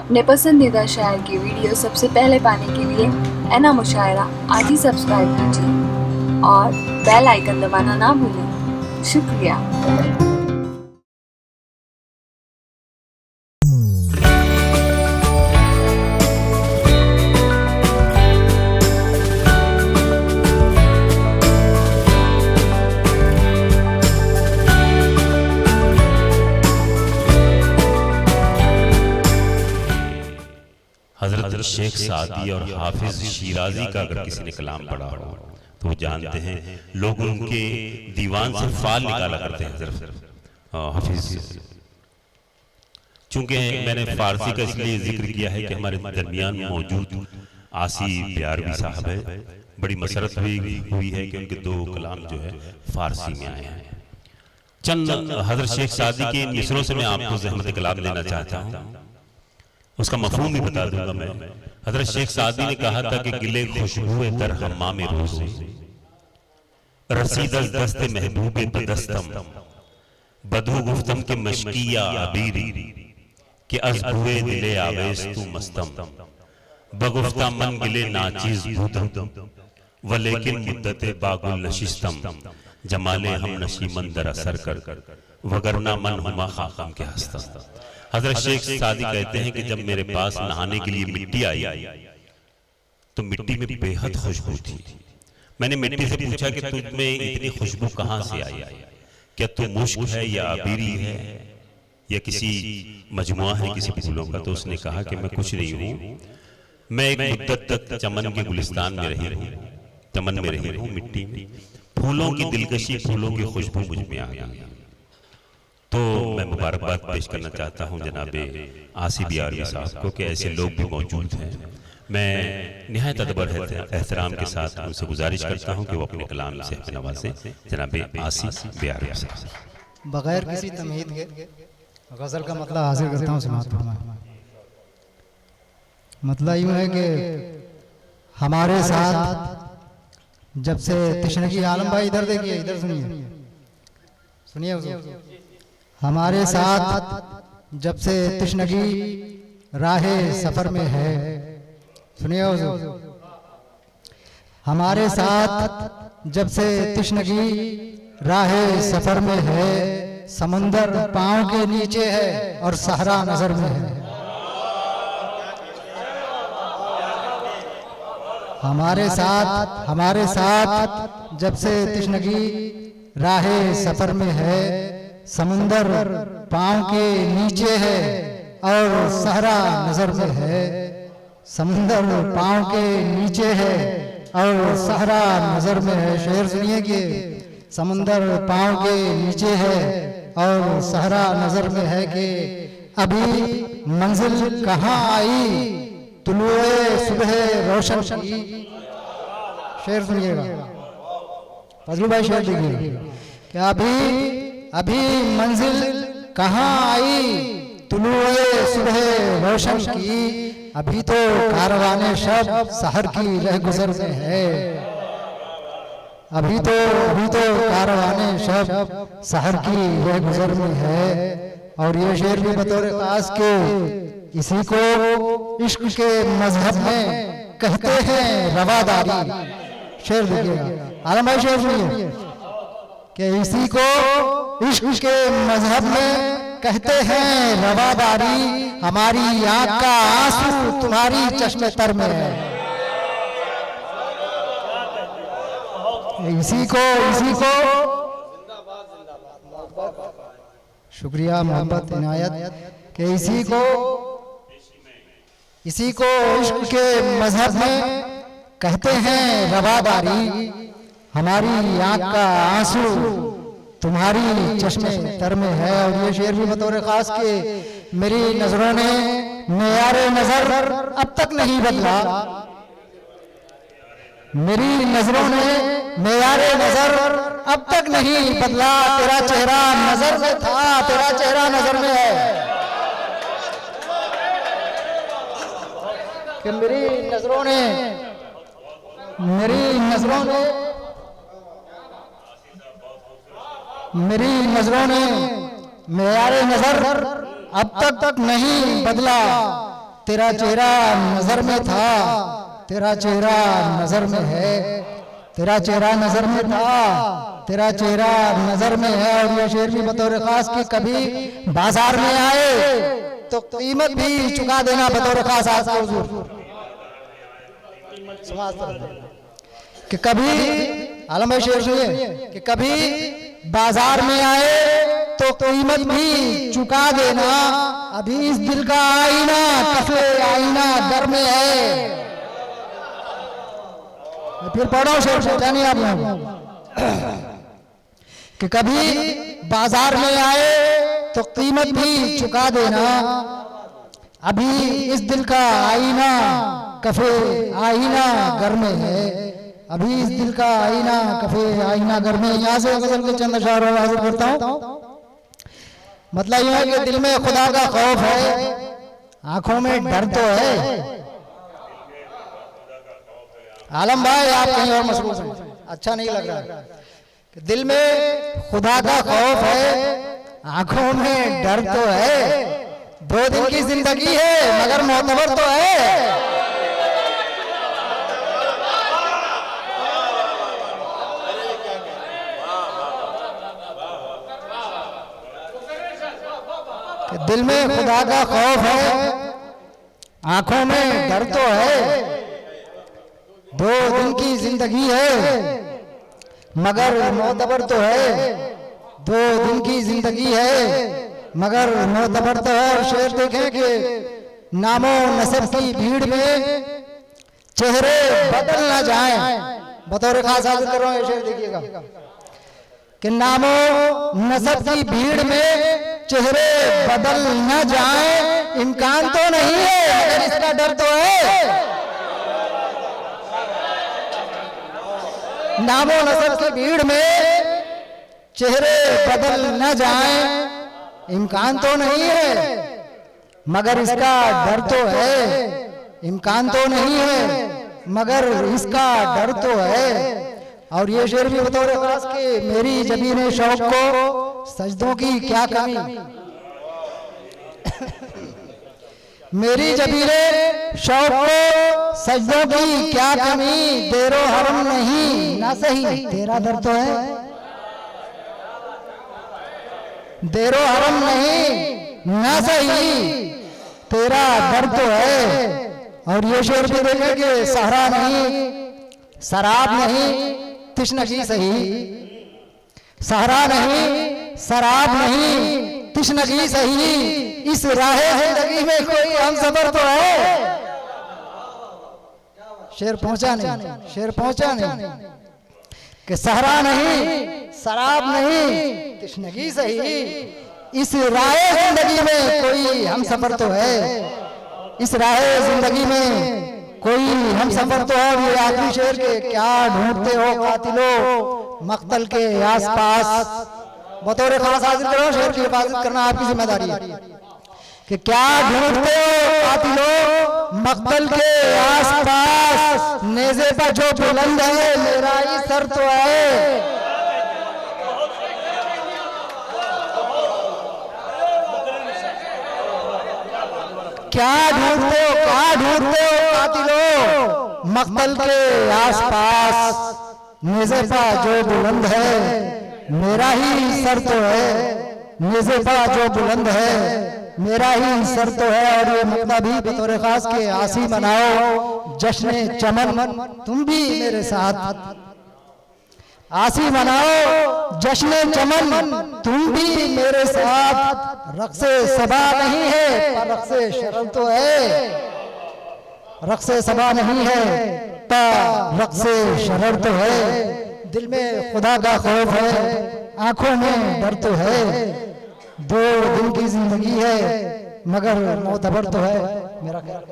अपने पसंदीदा शायर की वीडियो सबसे पहले पाने के लिए एना मुशायरा आज ही सब्सक्राइब कीजिए और बेल आइकन दबाना ना भूलें। शुक्रिया। हज़रत शेख सादी और हाफिज शिराजी का अगर किसी ने कलाम पढ़ा हो तो वो जानते हैं लोग उनके दीवान से फाल निकाला करते हैं सिर्फ हाफिज। चूंकि मैंने फारसी का इसलिए जिक्र किया है कि हमारे दरमियान मौजूद आसी बियारवी साहब है, बड़ी मसरत हुई है कि उनके दो कलाम जो है फारसी में आए हैं। चंद हज़रत शेख सादी के मिसरों से मैं आपको ज़हमत कलाम देना चाहता हूँ, उसका मफहूम भी बता दूंगा मैं। हज़रत शेख सादी ने कहा था कि गिले खुशबू दर हम्माम रोज़े रसीद दस्ते महबूबे बदस्तम बदू गुफ्तम के मशकिया अबीरी कि अज़बुए दिले आवेश तू मस्तम बगुफ्ता मन गिले नाचीज भूतम व लेकिन मुद्दते बागुल नशिस्तम जमाले हम नशी मंदर असर कर वगरना मन हुमा खाकम के हस्तम। हज़रत शेख सादी कहते हैं कि जब मेरे पास नहाने के लिए मिट्टी आई तो मिट्टी में बेहद खुशबू थी। मैंने मिट्टी से पूछा कि तुझ में इतनी खुशबू कहाँ से आई, क्या तू मुश्क है या अबीरी है या किसी मजमुआ है किसी फूलों का? तो उसने कहा कि मैं कुछ नहीं हूँ, मैं एक मुद्दत तक चमन के गुलिस्तान में रही हूँ, चमन में रही हूँ, मिट्टी में फूलों की दिलकशी, फूलों की खुशबू मुझ में आ गई। तो मैं मुबारकबाद पेश करना चाहता हूँ जनाबे आसिफ बियारवी साहब को कि ऐसे लोग भी मौजूद हैं। मैं निहायत अदब एहतराम के साथ उनसे गुजारिश करता हूँ कि वो अपने कलाम से हमें नवाजें। जनाबे आसिफ बियारवी साहब। बगैर किसी तमहीद के गज़ल का मतलब हासिल करता हूँ समाअत फरमाएं। मतलब यूँ है कि हमारे साथ जब से तशनगी आलम भाई इधर देखिए, इधर सुनिए सुनिए, हमारे साथ जब से तशनगी राहे सफ़र में है, सुनिए हमारे साथ जब से तशनगी राहे सफ़र में है, समुंदर पाँव के नीचे है और सहरा नज़र में है। हमारे साथ जब से तशनगी राहे सफ़र में है, समुंदर पाँव के नीचे है और सहरा नज़र में है। समुंदर पाँव के नीचे है और सहरा नज़र में है। शेर सुनिए कि समुंदर पाँव के नीचे है और सहरा नज़र में है कि अभी मंजिल कहाँ आई तुलुए सुबह रोशन की। शेर सुनिएगा फजलू भाई, शेर देखिए कि अभी मंजिल कहाँ आई तुलुए सुबह रोशन की, अभी तो कारवाने शब सहर की रह गुजर में है। अभी तो कारवाने शब सहर की रह गुजर में है। और ये शेर भी बतौर खास के इसी को इश्क के मजहब में कहते हैं रवादारी। शेर देखिएगा आलम भाई, शेर सुनिए कि इसी को इश्क के मजहब में कहते हैं रवादारी, हमारी आँख का आंसू तुम्हारी चश्मे तर में है। इसी को शुक्रिया मोहब्बत इनायत कि इसी को इश्क के मजहब में कहते हैं रवादारी, हमारी आँख का आंसू तुम्हारी चश्मे तर में है। और ये शेर भी बतौर खास के मेरी नजरों ने मेयारे नजर अब तक नहीं बदला, मेरी नजरों ने मेयारे नजर अब तक नहीं बदला। तेरा चेहरा नजर में था, तेरा चेहरा नजर में है कि मेरी नजरों ने मेयारे नजर अब तक नहीं बदला। तेरा चेहरा नजर में था, तेरा चेहरा नजर में है, तेरा चेहरा नजर में था, तेरा चेहरा नजर में है। और ये शेर भी बतौर खास कि कभी बाजार में आए तो कीमत भी चुका देना बतौर खास आज का हुजूर। कि कभी आलम भाई शेर सुनिए कि कभी बाजार में आए तो कीमत भी चुका देना, अभी इस दिल का आईना कफे आईना घर में है। फिर पढ़ो शेर सोचा नहीं आप लोग कि कभी बाजार में आए तो कीमत भी चुका देना, अभी इस दिल का आईना कफे आईना घर में है, अभी इस दिल का आईना कफे आईना घर में। यहाँ से गजल के चंद अशआर और हाजिर करता हूँ। मतलब यह है कि दिल में खुदा का खौफ है, आंखों में डर तो है। आलम भाई आप कहीं और मसरूफ हैं, अच्छा नहीं लग रहा। दिल में खुदा का खौफ है, आंखों में डर तो है, 2 दिन की जिंदगी है मगर मोतबर तो है। दिल में खुदा का खौफ है, आंखों में डर तो है, 2 दिन की जिंदगी है मगर मोतबर तो है, 2 दिन की जिंदगी है मगर मोतबर तो है। और शेर देखें कि नामो नसब की भीड़ में चेहरे बदल ना जाएं, बतौर खास हाजिर कर रहा हूं, शेर देखिएगा कि नामो नसब की भीड़ में चेहरे बदल न जाएं, इम्कान तो नहीं है मगर इसका डर तो है। नामो नसब की भीड़ में चेहरे बदल न जाएं, इम्कान तो नहीं है मगर इसका डर तो है, इम्कान तो नहीं है मगर इसका डर तो है। और ये शेर भी बतौर खास कि मेरी जबीन शौक को सजदों की क्या कमी, मेरी जबीन शौक को सजदों की क्या कमी, देरो हरम नहीं ना सही तेरा दर तो है, देरो हरम नहीं ना सही तेरा दर तो है। और ये शेर भी देखे कि सहरा नहीं शराब नहीं तिश्नगी सही, सहरा नहीं शराब नहीं तिश्नगी सही, इस राहे जिंदगी में कोई हम सफर तो है। शेर पहुंचा नहीं, शेर पहुंचा नहीं कि सहरा नहीं शराब नहीं तिश्नगी सही, इस राहे जिंदगी में कोई हम सफर तो है, इस राहे जिंदगी में कोई हम सफर तो है। ये आखिरी शेर के क्या ढूंढते हो कातिलो मक्तल के आसपास, बतौर खास हाजिर करो, शेर की हिफाजत करना आपकी जिम्मेदारी है कि क्या ढूंढते हो कातिलो मक्तल के आसपास, नेज़े पर जो बुलंद है मेरा ही सर तो है। क्या ढूंढते हो कातिलो मक्तल के आसपास, नेज़े पर जो बुलंद है मेरा ही सर तो है, नेज़े पर जो बुलंद है मेरा ही सर तो है। और ये मक्ता भी बतौर खास के आसी मनाओ जश्न चमन तुम भी मेरे साथ, आसी मनाओ जश्न चमन तुम भी मेरे साथ, रक्से सबा नहीं है पर रक्से शरम तो है, रक्से सबा नहीं है पर रक्से शरर तो है। दिल में खुदा का खौफ है, आंखों में डर तो है, 2 दिन की जिंदगी है मगर मोतबर तो है। मेरा ख्याल